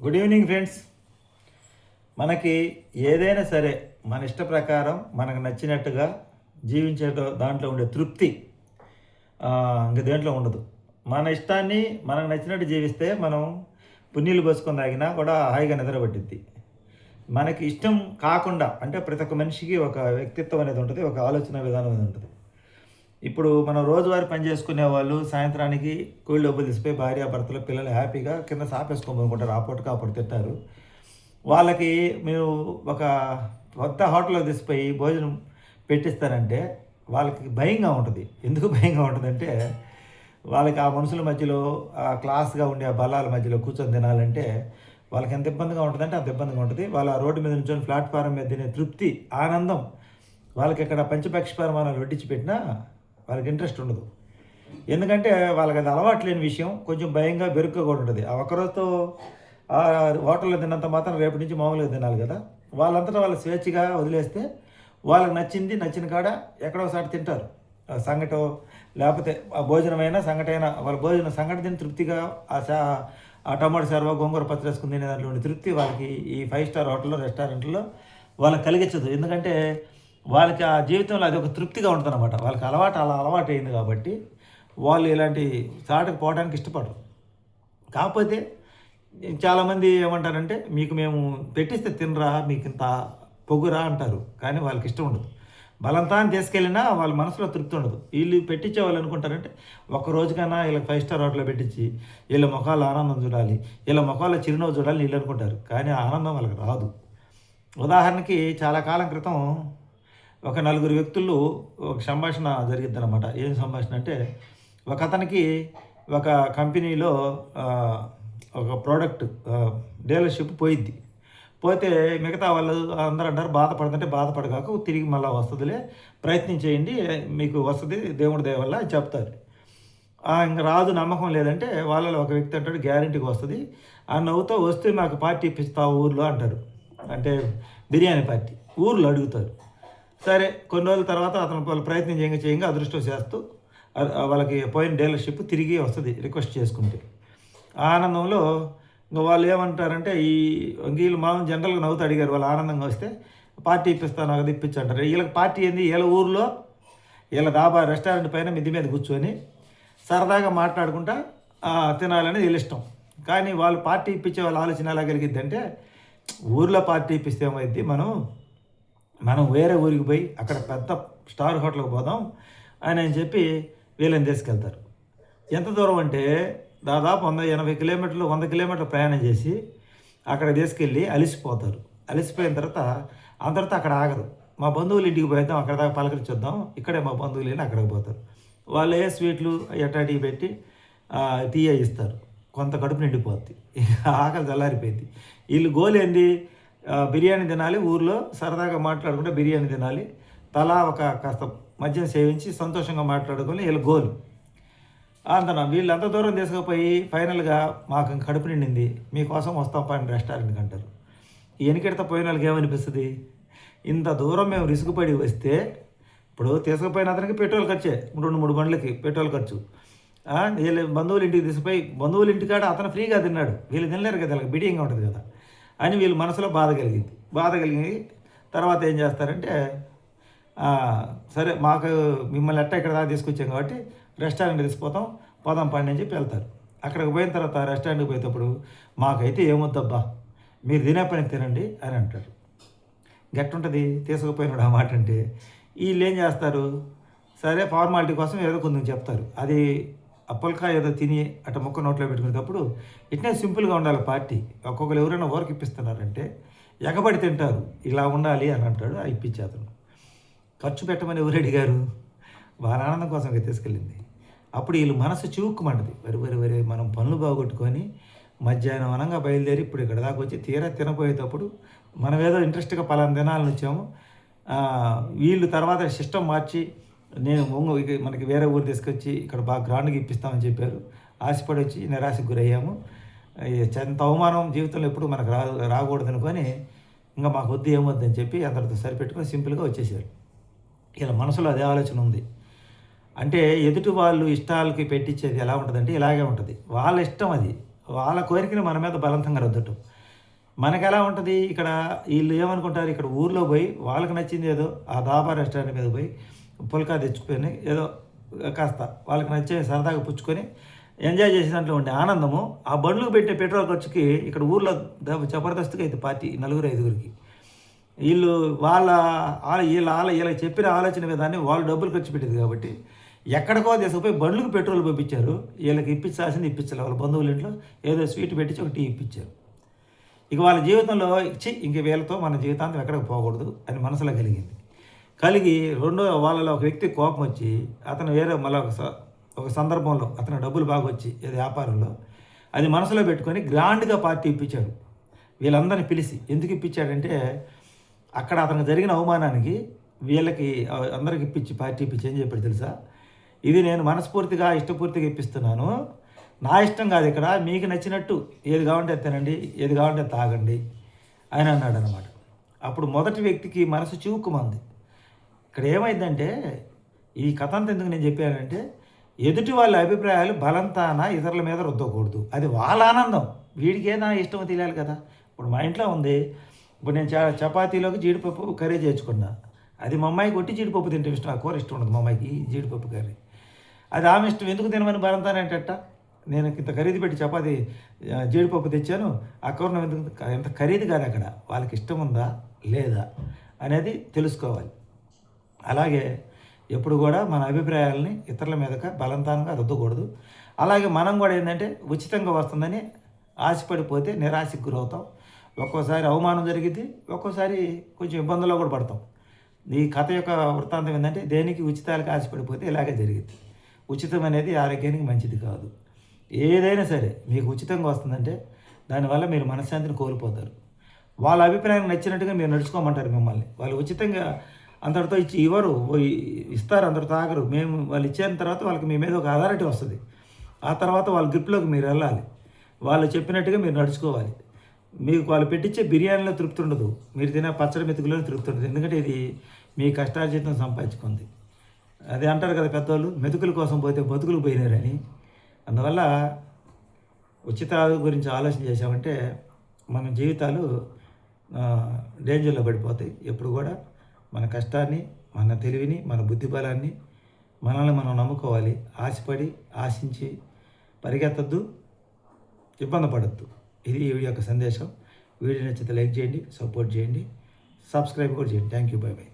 Good evening friends. మనకి ఏదైనా సరే మన ఇష్ట ప్రకారం మనకు నచ్చినట్టుగా జీవించే దాంట్లో ఉండే తృప్తి ఇంక దేంట్లో ఉండదు. మన ఇష్టాన్ని మనకు నచ్చినట్టు జీవిస్తే మనం పుణ్యులు పోసుకొని తాగినా కూడా హాయిగా నిద్రపట్టిద్ది. మనకి ఇష్టం కాకుండా అంటే ప్రతి ఒక్క మనిషికి ఒక వ్యక్తిత్వం అనేది ఉంటుంది, ఒక ఆలోచన విధానం అనేది ఉంటుంది. ఇప్పుడు మనం రోజువారీ పని చేసుకునే వాళ్ళు సాయంత్రానికి కూలి డబ్బులు తీసిపోయి భార్యాభర్తలు పిల్లలు హ్యాపీగా కింద సాపేసుకోమనుకుంటారు, ఆ పూటకి అప్పుడు తింటారు. వాళ్ళకి మీరు ఒక కొత్త హోటల్లో తీసిపోయి భోజనం పెట్టిస్తారంటే వాళ్ళకి భయంగా ఉంటుంది. ఎందుకు భయంగా ఉంటుందంటే వాళ్ళకి ఆ మనుషుల మధ్యలో ఆ క్లాస్గా ఉండే ఆ బల్లాల మధ్యలో కూర్చొని తినాలంటే వాళ్ళకి ఎంత ఇబ్బందిగా ఉంటుందంటే అంత ఇబ్బందిగా ఉంటుంది. వాళ్ళ రోడ్డు మీద నుంచొని ప్లాట్ఫారం మీద తినే తృప్తి, ఆనందం వాళ్ళకి ఇక్కడ పంచపక్ష పరిమాణాలు వడ్డించి పెట్టినా వాళ్ళకి ఇంట్రెస్ట్ ఉండదు. ఎందుకంటే వాళ్ళకి అది అలవాటు లేని విషయం, కొంచెం భయంగా బెరుగ్గా కూడా ఉంటుంది. ఆ ఒక్కరోజుతో ఆ హోటల్లో తిన్నంత మాత్రం రేపటి నుంచి మామూలుగా తినాలి కదా. వాళ్ళంతటా వాళ్ళు స్వేచ్ఛగా వదిలేస్తే వాళ్ళకి నచ్చిన కాడ ఎక్కడో ఒకసారి తింటారు. సంగటో లేకపోతే ఆ భోజనమైనా సంగటైనా వాళ్ళ భోజనం సంగటి తిని తృప్తిగా ఆ టమాటో సర్వ గోంగూర పచ్చడి వేసుకుని తినే దాంట్లో ఉండే తృప్తి వాళ్ళకి ఈ 5 స్టార్ హోటల్లో రెస్టారెంట్లో వాళ్ళకి కలిగించదు. ఎందుకంటే వాళ్ళకి ఆ జీవితంలో అది ఒక తృప్తిగా ఉంటుందన్నమాట. వాళ్ళకి అలవాటు అయింది కాబట్టి వాళ్ళు ఇలాంటి చాటుకు పోవడానికి ఇష్టపడరు. కాకపోతే చాలామంది ఏమంటారంటే మీకు మేము పెట్టిస్తే తినరా, మీకు ఇంత పొగురా అంటారు. కానీ వాళ్ళకి ఇష్టం ఉండదు. బలంతాన్ని తీసుకెళ్ళినా వాళ్ళ మనసులో తృప్తి ఉండదు. వీళ్ళు పెట్టించే వాళ్ళు అనుకుంటారంటే ఒక రోజుకైనా వీళ్ళకి 5 స్టార్ హోటల్లో పెట్టించి వీళ్ళ ముఖాలు ఆనందం చూడాలి, వీళ్ళ ముఖాల్లో చిరునవ్వు చూడాలి వీళ్ళు అనుకుంటారు. కానీ ఆ ఆనందం వాళ్ళకి రాదు. ఉదాహరణకి చాలా కాలం క్రితం ఒక నలుగురు వ్యక్తులు ఒక సంభాషణ జరిగిద్దనమాట. ఏం సంభాషణ అంటే ఒక అతనికి ఒక కంపెనీలో ఒక ప్రోడక్ట్ డీలర్షిప్ పోయిద్ది. పోతే మిగతా వాళ్ళు అందరూ అంటారు బాధపడుతుంటే బాధపడగాక తిరిగి మళ్ళీ వస్తుందిలే, ప్రయత్నం చేయండి మీకు వస్తుంది దేవుడి దయ వల్ల అని చెప్తారు. ఇంక రాదు నమ్మకం లేదంటే వాళ్ళలో ఒక వ్యక్తి అంటాడు గ్యారెంటీకి వస్తుంది, ఆ నవ్వుతో వస్తే మాకు పార్టీ ఇప్పిస్తావు ఊర్లో అంటారు. అంటే బిర్యానీ పార్టీ ఊర్లో అడుగుతారు. సరే కొన్ని రోజుల తర్వాత అతను వాళ్ళు ప్రయత్నం చేయంగా అదృష్టం చేస్తూ వాళ్ళకి పోయిన డీలర్షిప్ తిరిగి వస్తుంది రిక్వెస్ట్ చేసుకుంటే. ఆ ఆనందంలో ఇంకా వాళ్ళు ఏమంటారంటే వీళ్ళు మామూలు జనరల్గా నవ్వుతూ అడిగారు. వాళ్ళు ఆనందంగా వస్తే పార్టీ ఇప్పిస్తాను అది ఇప్పించి అంటారు. వీళ్ళకి పార్టీ ఏంది, వీళ్ళ ఊర్లో వీళ్ళ దాబా రెస్టారెంట్ పైన మిద్ది మీద కూర్చొని సరదాగా మాట్లాడుకుంటా తినాలని వీళ్ళ ఇష్టం. కానీ వాళ్ళు పార్టీ ఇప్పించే వాళ్ళ ఆలోచన ఎలా కలిగిద్ది అంటే ఊర్లో పార్టీ ఇప్పిస్తే ఏమైద్ది, మనం వేరే ఊరికి పోయి అక్కడ పెద్ద స్టార్ హోటల్కి పోదాం అని చెప్పి వీళ్ళని తీసుకెళ్తారు. ఎంత దూరం అంటే దాదాపు 180 కిలోమీటర్లు 100 కిలోమీటర్లు ప్రయాణం చేసి అక్కడ తీసుకెళ్ళి అలిసిపోతారు. అలిసిపోయిన తర్వాత అందరితో అక్కడ ఆగరు. మా బంధువులు ఇంటికి పోయిద్దాం, అక్కడ దాకా పలకరించొద్దాం, ఇక్కడే మా బంధువులు వెళ్ళి అక్కడికి పోతారు. వాళ్ళు ఏ స్వీట్లు ఎటాటీ పెట్టి టీ ఇస్తారు. కొంత కడుపు నిండిపోద్ది, ఆకలి చల్లారిపోయింది. వీళ్ళు గోలు ఏంది, బిర్యానీ తినాలి, ఊర్లో సరదాగా మాట్లాడుకుంటే బిర్యానీ తినాలి, తలా ఒక కాస్త మద్యం సేవించి సంతోషంగా మాట్లాడుకొని వీళ్ళ గోలు. వీళ్ళు అంత దూరం తీసుకుపోయి ఫైనల్గా మాకు కడుపు నిండింది, మీకోసం వస్తాం పని రెస్టారెంట్కి అంటారు. ఎనికెడత పోయిన వాళ్ళకి ఏమనిపిస్తుంది, ఇంత దూరం మేము రిసుకుపడి వస్తే ఇప్పుడు తీసుకుపోయిన అతనికి పెట్రోల్ ఖర్చే 2-3 బండ్లకి పెట్రోల్ ఖర్చు. వీళ్ళు బంధువుల ఇంటికి తీసుకుపోయి బంధువుల ఇంటికాడ అతను ఫ్రీగా తిన్నాడు, వీళ్ళు తినలేరు కదా, వాళ్ళకి బిడియంగా ఉంటుంది కదా అని వీళ్ళు మనసులో బాధ కలిగి తర్వాత ఏం చేస్తారంటే సరే మాకు మిమ్మల్ని ఇక్కడ దాకా తీసుకొచ్చాం కాబట్టి రెస్టారెంట్ తీసుకుపోతాం, పోదాం పండి అని చెప్పి వెళ్తారు. అక్కడికి పోయిన తర్వాత రెస్టారెంట్కి పోయేటప్పుడు మాకైతే ఏమొద్దబ్బా, మీరు తినే పని తినండి అని అంటారు. గట్టుంటుంది తీసుకుపోయినాడు ఆ మాట అంటే. వీళ్ళు ఏం చేస్తారు, సరే ఫార్మాలిటీ కోసం ఏదో కొంచెం చెప్తారు. అది అప్పలకా ఏదో తిని అట్ట ముక్క నోట్లో పెట్టుకునేటప్పుడు ఇట్నే సింపుల్గా ఉండాలి పార్టీ. ఒక్కొక్కరు ఎవరైనా వర్క్ ఇప్పిస్తున్నారంటే ఎగబడి తింటారు, ఇలా ఉండాలి అని అంటాడు. ఆ ఇప్పించేతను ఖర్చు పెట్టమని ఎవరు అడిగారు, వాళ్ళ ఆనందం కోసం తీసుకెళ్ళింది. అప్పుడు వీళ్ళు మనసు చివుక్కుమంటది, వరి మనం పనులు బాగొట్టుకొని మధ్యాహ్నం అనంగా బయలుదేరి ఇప్పుడు ఇక్కడ దాకా వచ్చి తీరా తినపోయేటప్పుడు మనం ఏదో ఇంట్రెస్ట్గా పలానా దినాలను వచ్చాము, వీళ్ళు తర్వాత సిస్టమ్ మార్చి నేను మనకి వేరే ఊరు తీసుకొచ్చి ఇక్కడ బాగా గ్రాండ్గా ఇప్పిస్తామని చెప్పారు. ఆశపడి వచ్చి నిరాశకు గురయ్యాము, ఎంత అవమానం జీవితంలో ఎప్పుడు మనకు రాకూడదు అనుకొని ఇంకా మాకు వద్దు ఏమొద్దు అని చెప్పి అందరితో సరిపెట్టుకొని సింపుల్గా వచ్చేసారు. ఇలా మనసులో అదే ఆలోచన ఉంది. అంటే ఎదుటి వాళ్ళు ఇష్టాలకి పెట్టించేది ఎలా ఉంటుందంటే ఇలాగే ఉంటుంది. వాళ్ళ ఇష్టం అది, వాళ్ళ కోరికని మన మీద బలవంతంగా రుద్దటం. మనకు ఎలా ఉంటుంది ఇక్కడ, వీళ్ళు ఏమనుకుంటారు, ఇక్కడ ఊర్లో పోయి వాళ్ళకి నచ్చింది ఏదో ఆ దాబా రెస్టారెంట్ మీద పోయి పుల్కా తెచ్చుకొని ఏదో కాస్త వాళ్ళకి నచ్చే సరదాగా పుచ్చుకొని ఎంజాయ్ చేసే దాంట్లో ఉండే ఆనందము ఆ బండ్లకు పెట్టే పెట్రోల్ ఖర్చుకి ఇక్కడ ఊర్లో జబర్దస్త్గా అయితే పార్టీ 4-5కి వీళ్ళు వీళ్ళకి చెప్పిన ఆలోచన విధాన్ని వాళ్ళు డబ్బులు ఖర్చు పెట్టేది కాబట్టి ఎక్కడికో తీసుకుపోయి బండ్లకు పెట్రోల్ పంపించారు. వీళ్ళకి ఇప్పించాల్సింది ఇప్పించాలి. వాళ్ళ బంధువుల ఇంట్లో ఏదో స్వీట్ పెట్టించి ఒక టీ ఇప్పించారు. ఇక వాళ్ళ జీవితంలో ఇంక వీళ్ళతో మన జీవితాంతం ఎక్కడికి పోకూడదు అని మనసులో కలిగి రెండో వాళ్ళలో ఒక వ్యక్తి కోపం వచ్చి అతను వేరే మళ్ళీ ఒక సందర్భంలో అతను డబ్బులు బాగా వచ్చి ఏదో వ్యాపారంలో అది మనసులో పెట్టుకొని గ్రాండ్గా పార్టీ ఇప్పించాడు. వీళ్ళందరినీ పిలిచి ఎందుకు ఇప్పించాడంటే అక్కడ అతనికి జరిగిన అవమానానికి వీళ్ళకి అందరికి పార్టీ ఇప్పించి ఏం చెప్పాడు తెలుసా, ఇది నేను మనస్ఫూర్తిగా ఇష్టపూర్తిగా ఇప్పిస్తున్నాను, నా ఇష్టం కాదు, ఇక్కడ మీకు నచ్చినట్టు ఏది కావాలంటే తినండి, ఏది కావాలంటే తాగండి అని అన్నాడు అనమాట. అప్పుడు మొదటి వ్యక్తికి మనసు చివుక్కుమంది. ఇక్కడ ఏమైందంటే ఈ కథ అంతా ఎందుకు నేను చెప్పానంటే ఎదుటి వాళ్ళ అభిప్రాయాలు బలంతాన ఇతరుల మీద రుద్దకూడదు. అది వాళ్ళ ఆనందం, వీడికి ఏదైనా ఇష్టమో తెలియాలి కదా. ఇప్పుడు మా ఇంట్లో ఉంది, ఇప్పుడు నేను చపాతీలోకి జీడిపప్పు కర్రీ చేసుకున్నా, అది మా అమ్మాయికి కొట్టి జీడిపప్పు తింటే ఇష్టం, ఆ కూర ఇష్టం ఉండదు మా అమ్మాయికి జీడిపప్పు కర్రీ, అది ఆమె ఇష్టం. ఎందుకు తినమని బలంతానంటట, నేను ఇంత ఖరీదు పెట్టి చపాతీ జీడిపప్పు తెచ్చాను, ఆ కూరను ఎందుకు, ఎంత ఖరీదు కాదు, అక్కడ వాళ్ళకి ఇష్టం ఉందా లేదా అనేది తెలుసుకోవాలి. అలాగే ఎప్పుడు కూడా మన అభిప్రాయాలని ఇతరుల మీదక బలవంతంగా రుద్దకూడదు. అలాగే మనం కూడా ఏంటంటే ఉచితంగా వస్తుందని ఆశపడిపోతే నిరాశకు గురవుతాం. ఒక్కోసారి అవమానం జరిగిద్ది, ఒక్కోసారి కొంచెం ఇబ్బందుల్లో కూడా పడతాం. ఈ కథ యొక్క వృత్తాంతం ఏంటంటే దేనికి ఉచితాలకు ఆశపడిపోతే ఇలాగే జరిగిద్ది. ఉచితం అనేది ఆరోగ్యానికి మంచిది కాదు. ఏదైనా సరే మీకు ఉచితంగా వస్తుందంటే దానివల్ల మీరు మనశ్శాంతిని కోల్పోతారు. వాళ్ళ అభిప్రాయం నచ్చినట్టుగా మీరు నడుచుకోమంటారు మిమ్మల్ని. వాళ్ళు ఉచితంగా అందరితో ఇస్తారు, అందరితో ఆగరు. మేము వాళ్ళు ఇచ్చిన తర్వాత వాళ్ళకి మీ మీద ఒక అథారిటీ వస్తుంది. ఆ తర్వాత వాళ్ళ గ్రిప్లోకి మీరు వెళ్ళాలి, వాళ్ళు చెప్పినట్టుగా మీరు నడుచుకోవాలి. మీకు వాళ్ళు పెట్టించే బిర్యానీలో తృప్తి ఉండదు, మీరు తినే పచ్చడి మెతుకులో తృప్తి ఉండదు. ఎందుకంటే ఇది మీ కష్టార్జితం సంపాదించుకుంది. అది అంటారు కదా పెద్దవాళ్ళు, మెతుకుల కోసం పోతే బతుకులు పోయినారని. అందువల్ల ఉచితాల గురించి ఆలోచన చేసామంటే మన జీవితాలు డేంజర్లో పడిపోతాయి. ఎప్పుడు కూడా మన కష్టాన్ని, మన తెలివిని, మన బుద్ధి బలాన్ని మనల్ని మనం నమ్ముకోవాలి. ఆశించి పరిగెత్తద్దు, ఇబ్బంది పడద్దు. ఇది ఈ వీడియో యొక్క సందేశం. వీడియో నచ్చితే లైక్ చేయండి, సపోర్ట్ చేయండి, సబ్స్క్రైబ్ కూడా చేయండి. Thank you, by by.